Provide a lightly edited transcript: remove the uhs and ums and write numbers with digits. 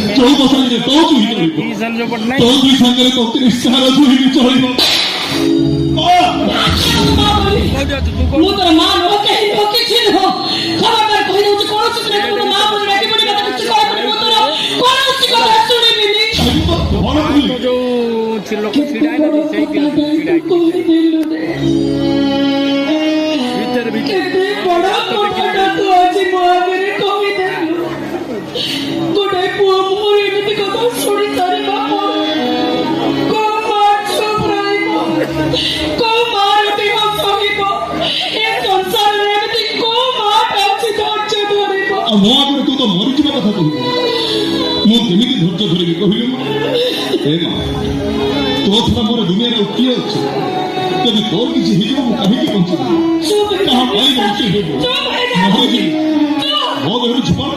ଚଉବସାରେ ତ ଚୁହି କରିବ ତୋ ଦୁଇ ସାଙ୍ଗରେ ତ ତିରିଶାର ଚୁହି ବି ଚଳିବ। ମୁଁ ତୋର ମା ନୁହଁ କେହି ନୁହଁ କିଛି ନୁହଁ ଖବରଦାର କହିଦଉଛି କୌଣସି ଦିନ ତୋର ମା ବୋଲି ଡାକି ପଡି କଥା କିଛି କହିବନି ମୁଁ ତୋର କୌଣସି କଥା ଶୁଣିବିନି। ଯୋଉ ଲୋକ ଛିଡା ହେଇନନ୍ତି ସେଇ କେତେ ବଡ କଥାଟା ତୁ ଆଜି ମୋ ଆଗରେ କହିଦେଲୁ। ଗୋଟାଏ ପୁଅ ମୋର ଏମିତି କଥା ଶୁଣି ସାରିବା କୋଉ ମା ଚୁପ୍ ରହିବ କୋଉ ମାର ଦେହ ସହିବ ଏ ସଂସାରରେ ଏମିତି କୋଉ ମାଟା ଅଛି ଧୈର୍ଯ୍ୟ ଧରିବ। ଆଉ ମୋ ଆଗରେ ତୁ ତ ମରିଯିବା କଥା କହିବୁ ମୁଁ କେମିତି ଧୈର୍ଯ୍ୟ ଧରିବି କହିଲୁ? ଏ ମା ତୋ ଛଡା ମୋର ଦୁନିଆରେ ଆଉ କିଏ ଅଛି? ଯଦି ତୋର କିଛି ହେଇଯିବ ମୁଁ କାହିଁକି ବଞ୍ଚିବି? କାହା ପାଇଁ ବଞ୍ଚି ହେବ? ମୋ ଦେହରୁ ଜୀବନ